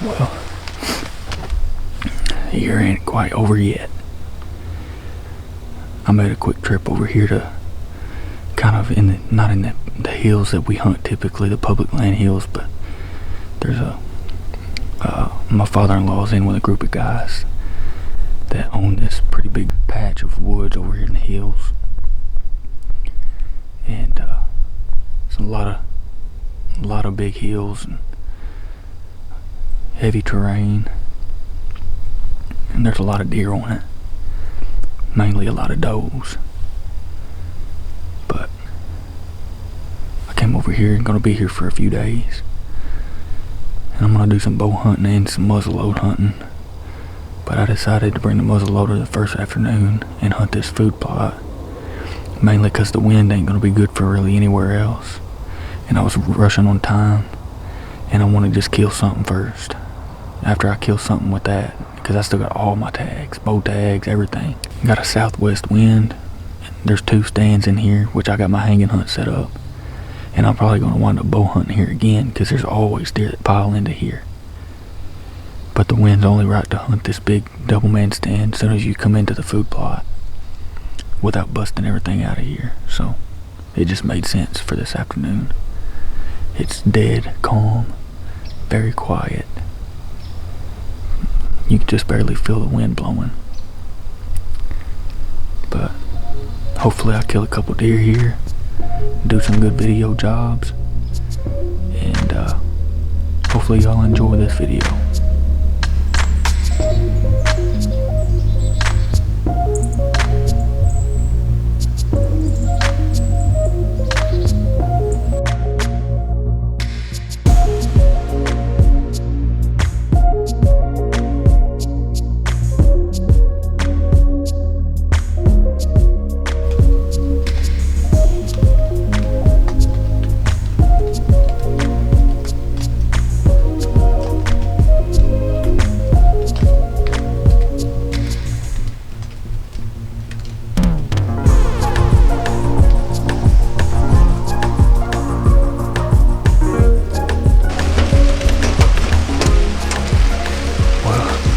Well, the year ain't quite over yet. I made a quick trip over here to kind of not in the hills that we hunt typically, the public land hills, but there's my father-in-law's in with a group of guys that own this pretty big patch of woods over here in the hills, and it's a lot of big hills and heavy terrain, and there's a lot of deer on it, mainly a lot of does. But I came over here and gonna be here for a few days, and I'm gonna do some bow hunting and some muzzleload hunting. But I decided to bring the muzzleloader the first afternoon and hunt this food plot, mainly because the wind ain't gonna be good for really anywhere else, and I was rushing on time, and I want to just kill something first. After I kill something with that, because I still got all my tags, bow tags, everything. Got a southwest wind. There's 2 stands in here, which I got my hanging hunt set up, and I'm probably going to wind up bow hunting here again, because there's always deer that pile into here. But the wind's only right to hunt this big double man stand as soon as you come into the food plot without busting everything out of here. So it just made sense for this afternoon. It's dead calm, very quiet. You can just barely feel the wind blowing. But hopefully I'll kill a couple deer here, do some good video jobs, and hopefully y'all enjoy this video.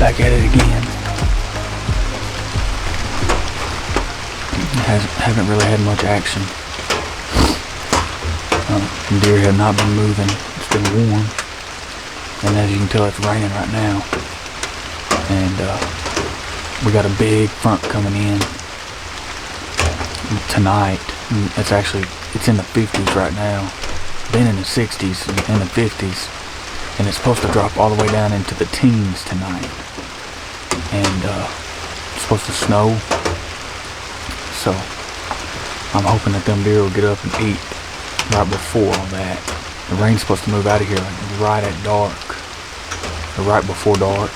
Back at it again. Haven't really had much action. Deer have not been moving. It's been warm, and as you can tell, it's raining right now. And we got a big front coming in tonight. It's in the 50s right now. Been in the 60s and the 50s, and it's supposed to drop all the way down into the teens tonight. And it's supposed to snow, so I'm hoping that them deer will get up and eat right before all that. The rain's supposed to move out of here like right at dark, or right before dark.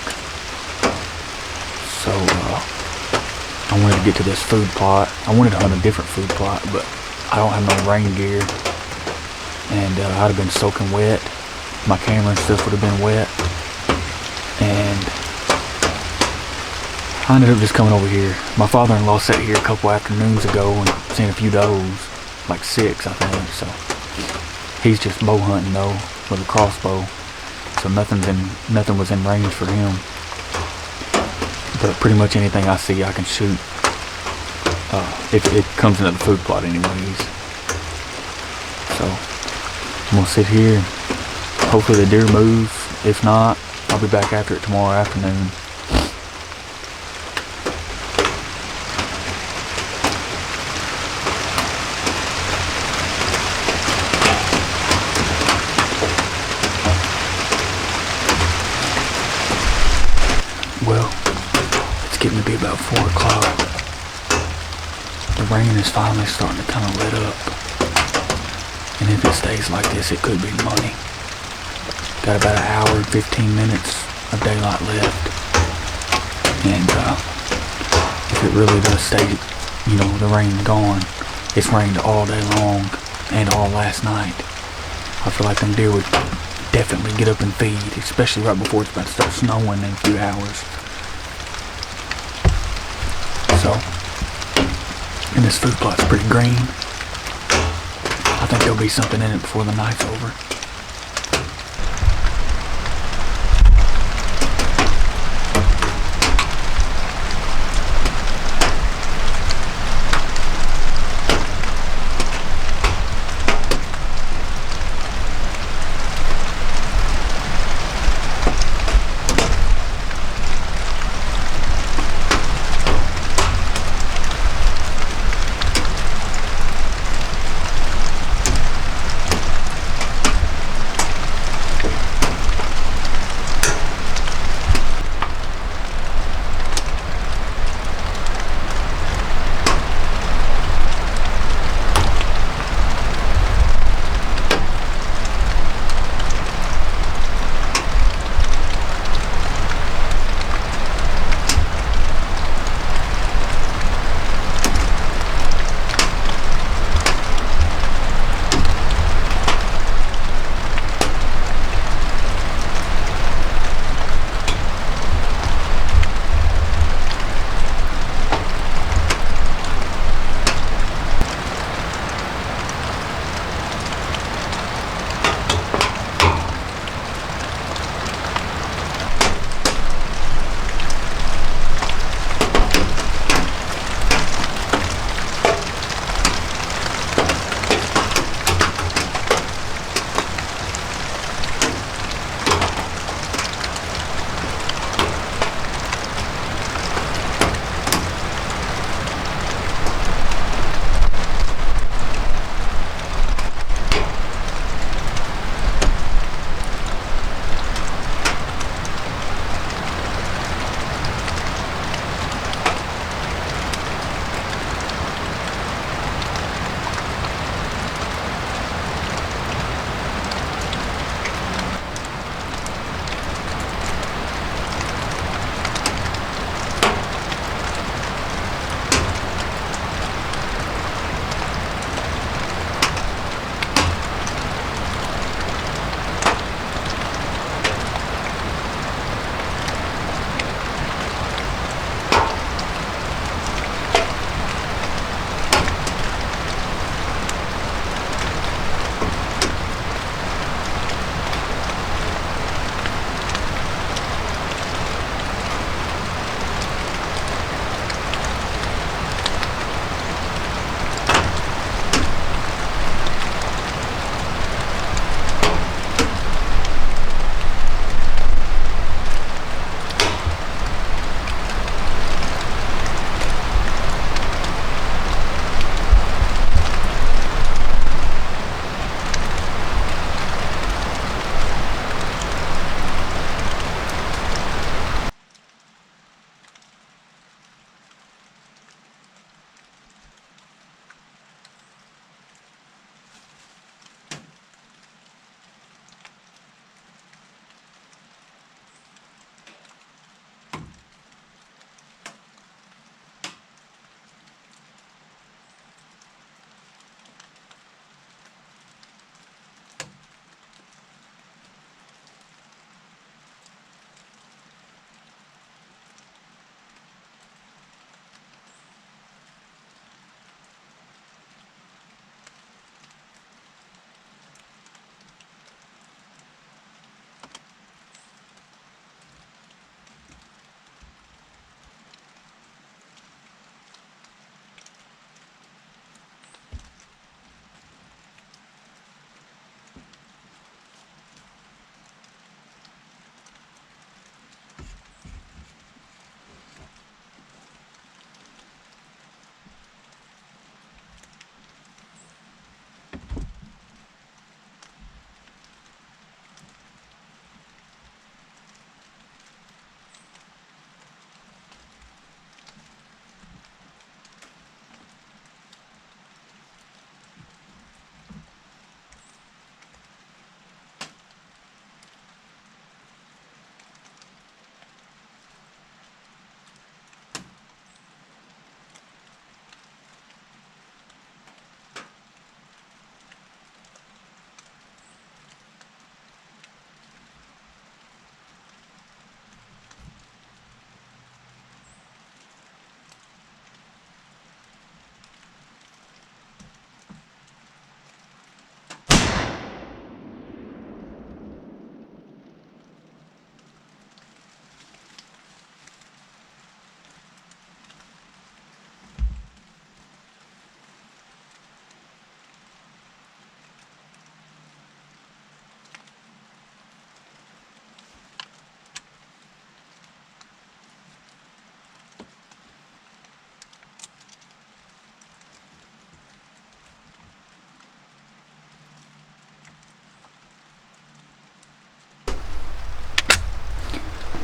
So I wanted to get to this food plot. I wanted to hunt a different food plot, but I don't have no rain gear, and I'd have been soaking wet. My camera and stuff would have been wet, and I ended up just coming over here. My father-in-law sat here a couple afternoons ago and seen a few does, like 6 I think, so he's just bow hunting though with a crossbow, so nothing was in range for him. But pretty much anything I see I can shoot, if it comes into the food plot anyways. So I'm gonna sit here, hopefully the deer moves. If not, I'll be back after it tomorrow afternoon. Well, it's getting to be about 4 o'clock. The rain is finally starting to kind of let up. And if it stays like this, it could be money. Got about an hour and 15 minutes of daylight left. And if it really does stay, the rain gone, it's rained all day long and all last night. I feel like them deer would definitely get up and feed, especially right before it's about to start snowing in a few hours. So, and this food plot's pretty green. I think there'll be something in it before the night's over.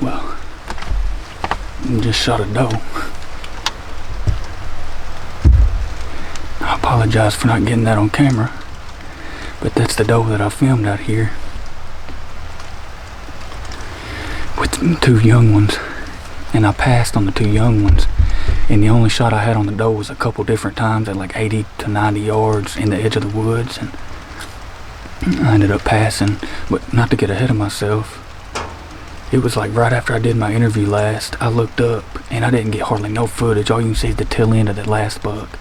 Well, just shot a doe. I apologize for not getting that on camera, but that's the doe that I filmed out here with 2 young ones, and I passed on the 2 young ones, and the only shot I had on the doe was a couple different times at like 80 to 90 yards in the edge of the woods, and I ended up passing. But not to get ahead of myself, it was like right after I did my interview last, I looked up and I didn't get hardly no footage. All you can see is the tail end of that last buck.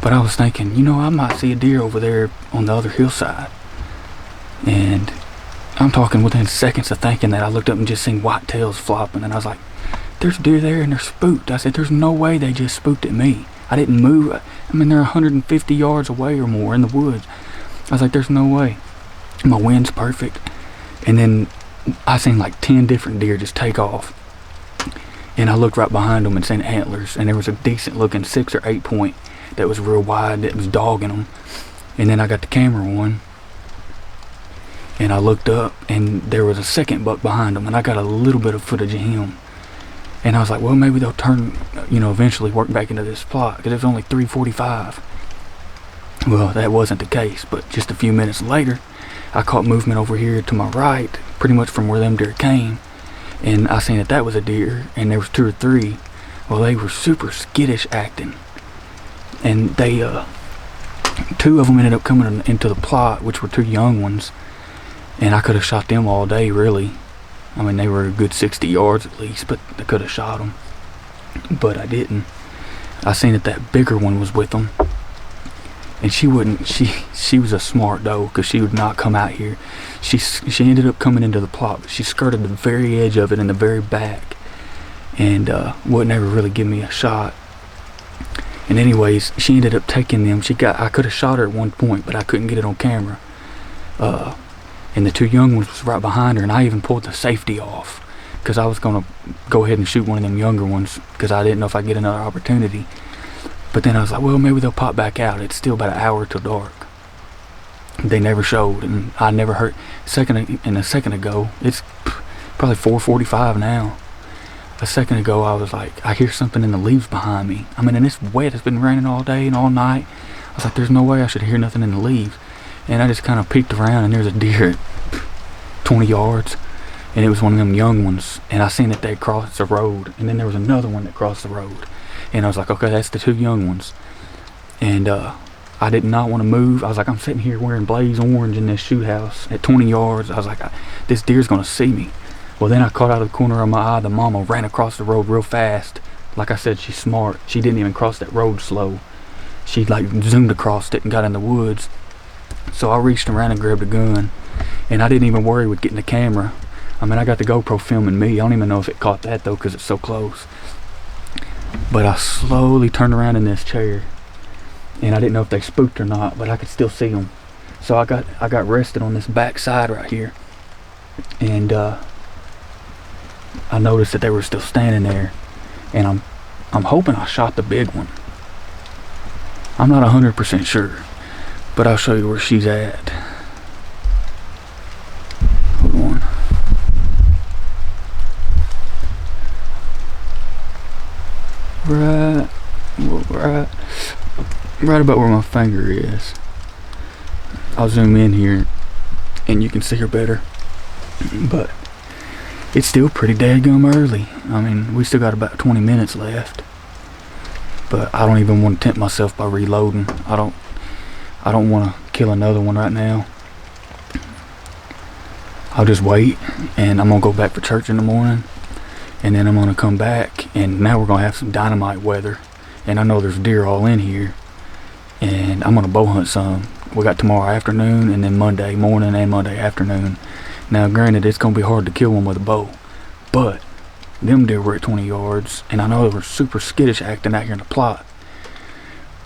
But I was thinking, you know, I might see a deer over there on the other hillside. And I'm talking within seconds of thinking that, I looked up and just seen white tails flopping, and I was like, there's deer there and they're spooked. I said, there's no way they just spooked at me. I didn't move. I mean, they're 150 yards away or more in the woods. I was like, there's no way. My wind's perfect. And then I seen like 10 different deer just take off. And I looked right behind them and seen antlers, and there was a decent looking 6 or 8 point that was real wide that was dogging them. And then I got the camera on, and I looked up, and there was a second buck behind him, and I got a little bit of footage of him. And I was like, well, maybe they'll turn, you know, eventually work back into this plot, because it was only 3:45. Well, that wasn't the case, but just a few minutes later, I caught movement over here to my right, pretty much from where them deer came, and I seen that was a deer, and there was 2 or 3. Well, they were super skittish acting, and they 2 of them ended up coming into the plot, which were 2 young ones, and I could have shot them all day, really. I mean, they were a good 60 yards at least, but I could have shot them, but I didn't. I seen that bigger one was with them, and she wouldn't. She was a smart doe, because she would not come out here. She ended up coming into the plot, but she skirted the very edge of it in the very back, and wouldn't ever really give me a shot. And anyways, she ended up taking them. I could have shot her at one point, but I couldn't get it on camera. And the 2 young ones was right behind her, and I even pulled the safety off, because I was gonna go ahead and shoot one of them younger ones, because I didn't know if I'd get another opportunity. But then I was like, well, maybe they'll pop back out. It's still about an hour till dark. They never showed, and I never heard. A second ago, it's probably 4:45 now. A second ago, I was like, I hear something in the leaves behind me. I mean, and it's wet. It's been raining all day and all night. I was like, there's no way I should hear nothing in the leaves. And I just kind of peeked around, and there's a deer at 20 yards, and it was one of them young ones, and I seen that they crossed the road, and then there was another one that crossed the road, and I was like, okay, that's the 2 young ones. And I did not want to move. I was like, I'm sitting here wearing blaze orange in this shoot house at 20 yards. I was like, this deer's gonna see me. Well, then I caught out of the corner of my eye, the mama ran across the road real fast. Like I said, she's smart. She didn't even cross that road slow. She like zoomed across it and got in the woods. So I reached around and grabbed a gun, and I didn't even worry with getting the camera. I mean, I got the GoPro filming me. I don't even know if it caught that though, because it's so close. But I slowly turned around in this chair, and I didn't know if they spooked or not, but I could still see them. So I got rested on this back side right here, and I noticed that they were still standing there, and I'm hoping I shot the big one. I'm not 100% sure, but I'll show you where she's at. Hold on. Right about where my finger is. I'll zoom in here and you can see her better, but it's still pretty dadgum early. I mean, we still got about 20 minutes left, but I don't even want to tempt myself by reloading. I don't want to kill another one right now. I'll just wait, and I'm gonna go back for church in the morning, and then I'm gonna come back, and now we're gonna have some dynamite weather, and I know there's deer all in here, and I'm gonna bow hunt some. We got tomorrow afternoon, and then Monday morning and Monday afternoon. Now granted, it's gonna be hard to kill one with a bow, but them deer were at 20 yards, and I know they were super skittish acting out here in the plot,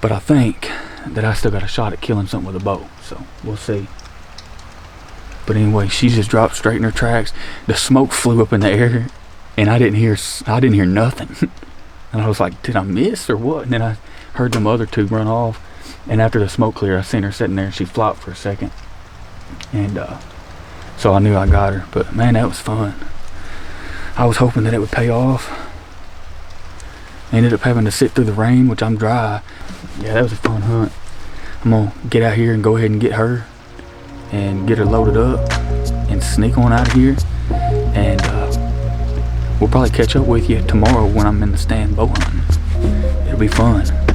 but I think that I still got a shot at killing something with a bow, so we'll see. But anyway, she just dropped straight in her tracks. The smoke flew up in the air, and I didn't hear nothing. And I was like, did I miss or what? And then I heard them other two run off, and after the smoke cleared, I seen her sitting there, and she flopped for a second, and so I knew I got her. But man, that was fun. I was hoping that it would pay off. I ended up having to sit through the rain, which I'm dry. Yeah, that was a fun hunt. I'm gonna get out here and go ahead and get her and get her loaded up and sneak on out of here. And we'll probably catch up with you tomorrow when I'm in the stand bow hunting. It'll be fun.